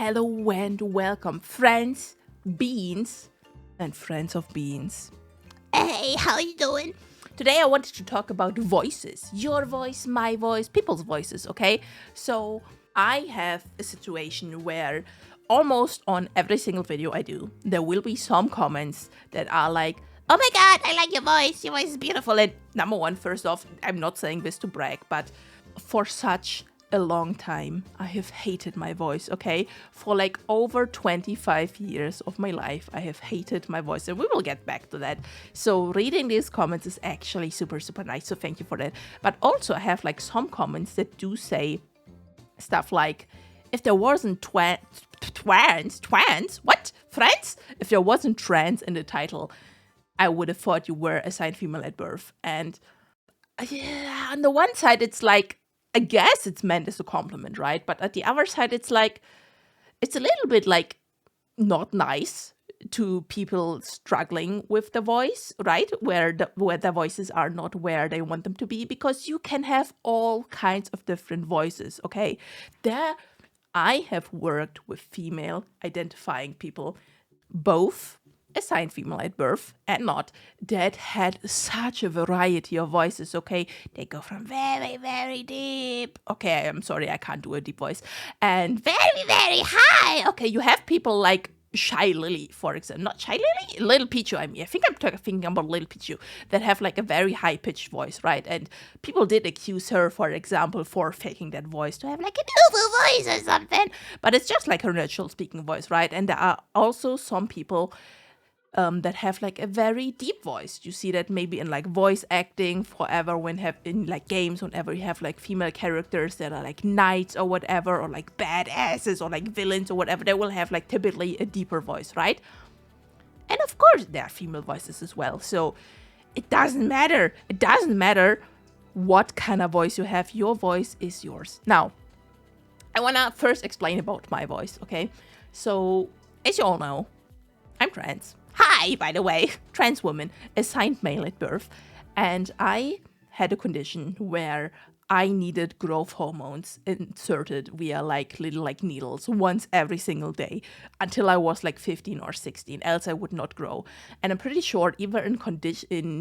Hello and welcome, friends, beans, and friends of beans. Hey, how you doing? Today I wanted to talk about voices. Your voice, my voice, people's voices, okay? So I have a situation where almost on every single video I do, there will be some comments that are like, Oh my god, I like your voice. Your voice is beautiful. and number one, first off, I'm not saying this to brag, but for such a long time, I have hated my voice, okay? For like over 25 years of my life, I have hated my voice, and we will get back to that. So reading these comments is actually super, super nice, so thank you for that. But also, I have like some comments that do say stuff like, if there wasn't trans, what? Friends? If there wasn't trans in the title, I would have thought you were assigned female at birth. And yeah, on the one side, it's like, I guess it's meant as a compliment, right? But at the other side, it's like, it's a little bit like not nice to people struggling with the voice, right? Where their voices are not where they want them to be, because you can have all kinds of different voices, okay? I have worked with female identifying people, both assigned female at birth and not, that had such a variety of voices, okay? They go from very, very deep. Okay, I'm sorry, I can't do a deep voice. And very, very high. Okay, you have people like Shy Lily, for example. Not Shy Lily? Little Pichu, I mean. I think I'm thinking about Little Pichu, that have like a very high-pitched voice, right? And people did accuse her, for example, for faking that voice to have like an awful voice or something. But it's just like her natural speaking voice, right? And there are also some people that have like a very deep voice. You see that maybe in like voice acting forever, when have in like games, whenever you have like female characters that are like knights or whatever, or like badasses or like villains or whatever, they will have like typically a deeper voice, right? And of course there are female voices as well. So it doesn't matter. It doesn't matter what kind of voice you have. Your voice is yours. Now, I wanna first explain about my voice, okay? So as you all know, I'm trans. Hi, by the way, trans woman, assigned male at birth. And I had a condition where I needed growth hormones inserted via like little like needles once every single day until I was like 15 or 16, else I would not grow. And I'm pretty sure even in condition,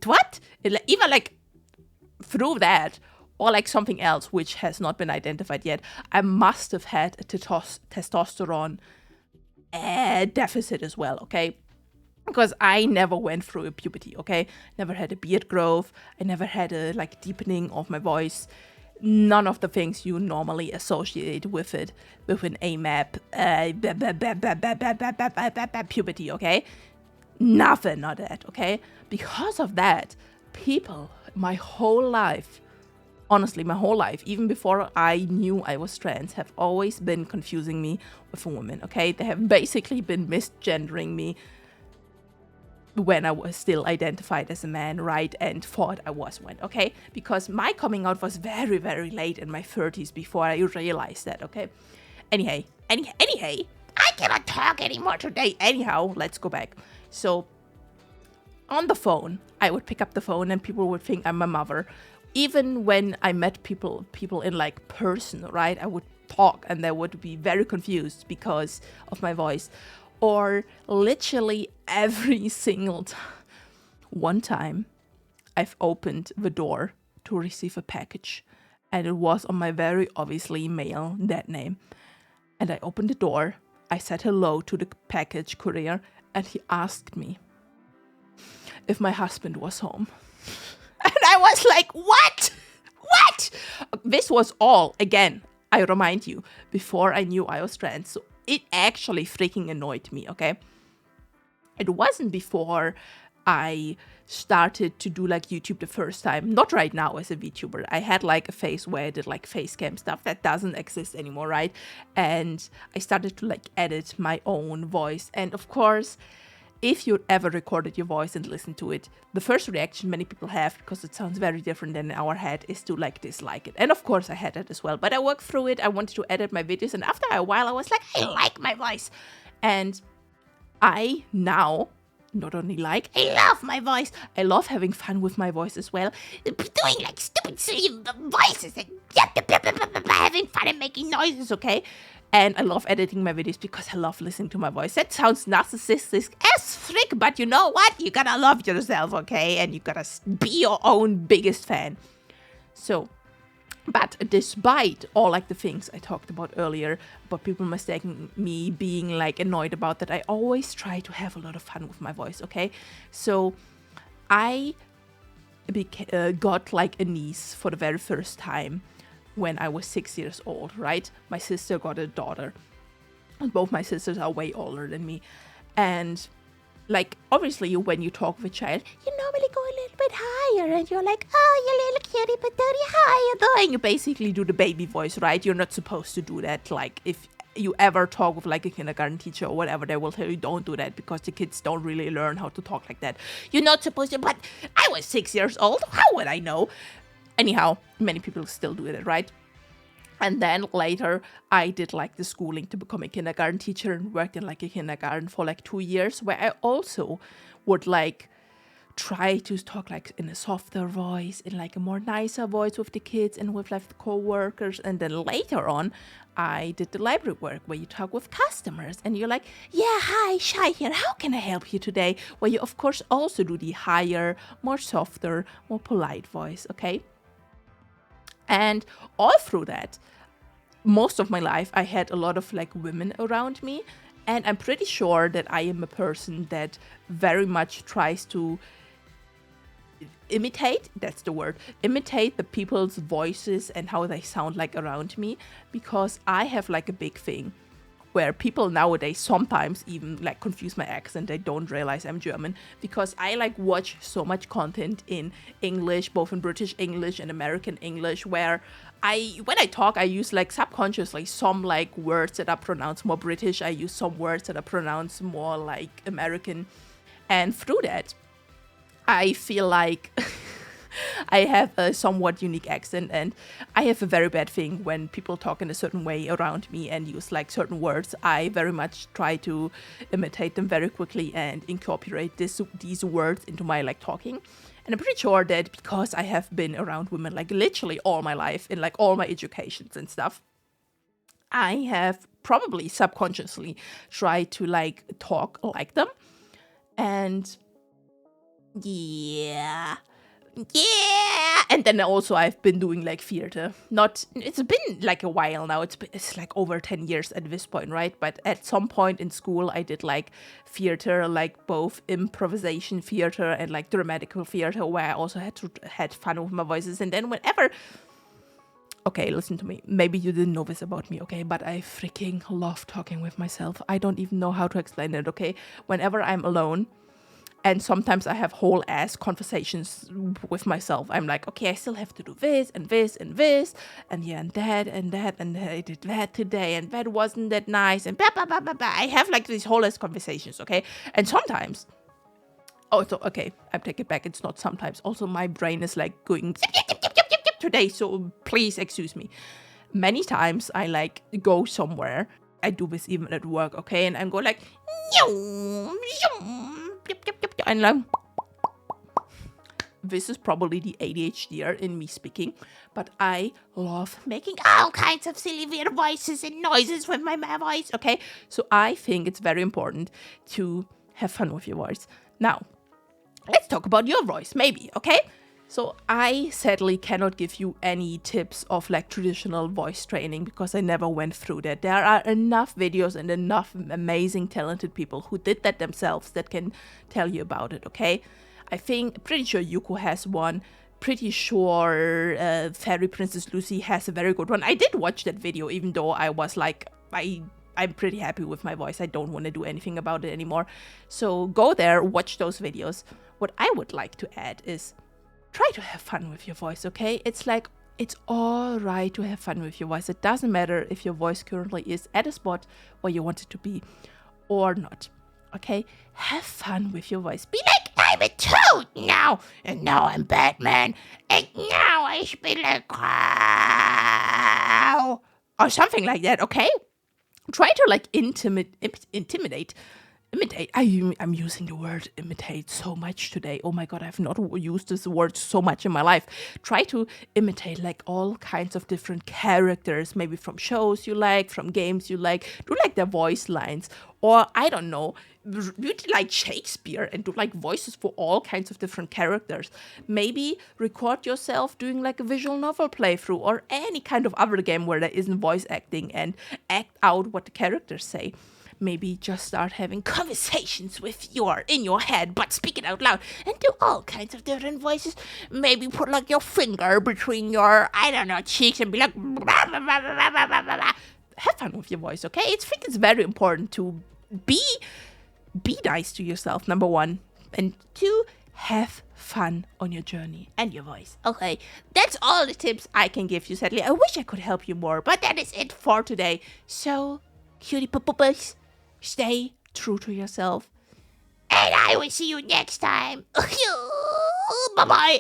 what? Even like through that, or like something else which has not been identified yet, I must have had a testosterone deficit as well, okay? Because I never went through a puberty, okay? Never had a beard growth. I never had a like deepening of my voice. None of the things you normally associate with it, with an AMAP, puberty, okay? Nothing of that, okay? Because of that, people, my whole life, honestly, my whole life, even before I knew I was trans, have always been confusing me with a woman, okay? They have basically been misgendering me when I was still identified as a man, right? And thought I was one, okay? Because my coming out was very, very late in my 30s before I realized that, okay? Anyhow, I cannot talk anymore today. Anyhow, let's go back. So, on the phone, I would pick up the phone and people would think I'm my mother. Even when I met people in like person, right? I would talk and they would be very confused because of my voice. Or literally every single time. One time, I've opened the door to receive a package, and it was on my very obviously male dead name. And I opened the door, I said hello to the package courier, and he asked me if my husband was home. And I was like, what? What? This was all, again, I remind you, before I knew I was trans. So it actually freaking annoyed me, okay? It wasn't before I started to do like YouTube the first time. Not right now as a VTuber. I had like a phase where I did like face cam stuff that doesn't exist anymore, right? And I started to like edit my own voice. And of course, if you ever recorded your voice and listened to it, the first reaction many people have, because it sounds very different than in our head, is to like dislike it. And of course I had that as well, but I worked through it. I wanted to edit my videos, and after a while I was like, I like my voice. And I now not only like, I love my voice. I love having fun with my voice as well. Doing like stupid silly voices and having fun and making noises, okay? And I love editing my videos because I love listening to my voice. That sounds narcissistic as frick, but you know what? You gotta love yourself, okay? And you gotta be your own biggest fan. So, but despite all like the things I talked about earlier, about people mistaking me being like annoyed about that, I always try to have a lot of fun with my voice, okay? So I got like a niece for the very first time when I was 6 years old, right? My sister got a daughter. And both my sisters are way older than me. And like, obviously, when you talk with a child, you normally go a little bit higher. And you're like, oh, you little cutie patootie, how you doing? You basically do the baby voice, right? You're not supposed to do that. Like, if you ever talk with like a kindergarten teacher or whatever, they will tell you don't do that because the kids don't really learn how to talk like that. You're not supposed to, but I was 6 years old. How would I know? Anyhow, many people still do that, right? And then later, I did like the schooling to become a kindergarten teacher and worked in like a kindergarten for like 2 years, where I also would like try to talk like in a softer voice, in like a more nicer voice with the kids and with like the co-workers. And then later on, I did the library work where you talk with customers and you're like, yeah, hi, Shy here. How can I help you today? Where you, of course, also do the higher, more softer, more polite voice, okay? And all through that, most of my life, I had a lot of like women around me. And I'm pretty sure that I am a person that very much tries to imitate, that's the word, imitate the people's voices and how they sound like around me. Because I have like a big thing where people nowadays sometimes even like confuse my accent. They don't realize I'm German because I like watch so much content in English, both in British English and American English, where when I talk, I use like subconsciously some like words that are pronounced more British. I use some words that are pronounced more like American. And through that, I feel like I have a somewhat unique accent, and I have a very bad thing when people talk in a certain way around me and use like certain words. I very much try to imitate them very quickly and incorporate these words into my like talking. And I'm pretty sure that because I have been around women like literally all my life in like all my educations and stuff, I have probably subconsciously tried to like talk like them. And yeah. And then also I've been doing like theater. It's been like a while now. It's like over 10 years at this point, right? But at some point in school, I did like theater, like both improvisation theater and like dramatical theater, where I also had fun with my voices. And then okay, listen to me. Maybe you didn't know this about me, okay? But I freaking love talking with myself. I don't even know how to explain it, okay? Whenever I'm alone, and sometimes I have whole ass conversations with myself. I'm like, okay, I still have to do this and this and this, and yeah, and that, and I did that today, and that wasn't that nice, and blah, blah, blah, blah, blah. I have like these whole ass conversations, okay? And sometimes, also, okay, I take it back, it's not sometimes. Also, my brain is like going today, so please excuse me. Many times I like go somewhere. I do this even at work, okay? And I'm going like, and like, this is probably the ADHD in me speaking, but I love making all kinds of silly weird voices and noises with my voice. Okay, so I think it's very important to have fun with your voice. Now, let's talk about your voice, maybe, okay? So I sadly cannot give you any tips of like traditional voice training because I never went through that. There are enough videos and enough amazing talented people who did that themselves that can tell you about it, okay? Pretty sure Yuko has one. Pretty sure Fairy Princess Lucy has a very good one. I did watch that video even though I was like, I'm pretty happy with my voice. I don't want to do anything about it anymore. So go there, watch those videos. What I would like to add is try to have fun with your voice, okay? It's like, it's all right to have fun with your voice. It doesn't matter if your voice currently is at a spot where you want it to be or not, okay? Have fun with your voice. Be like, I'm a toad now, and now I'm Batman, and now I should be like, wow, or something like that, okay? Try to like intimidate Imitate. I'm using the word imitate so much today. Oh my god, I've not used this word so much in my life. Try to imitate like all kinds of different characters, maybe from shows you like, from games you like. Do like their voice lines, or I don't know, read like Shakespeare and do like voices for all kinds of different characters. Maybe record yourself doing like a visual novel playthrough or any kind of other game where there isn't voice acting and act out what the characters say. Maybe just start having conversations with in your head, but speak it out loud and do all kinds of different voices. Maybe put like your finger between your, I don't know, cheeks and be like, have fun with your voice, okay? I think it's very important to be nice to yourself, number one, and two, have fun on your journey and your voice. Okay, that's all the tips I can give you, sadly. I wish I could help you more, but that is it for today. So, cutie puppas, stay true to yourself. And I will see you next time. Bye-bye.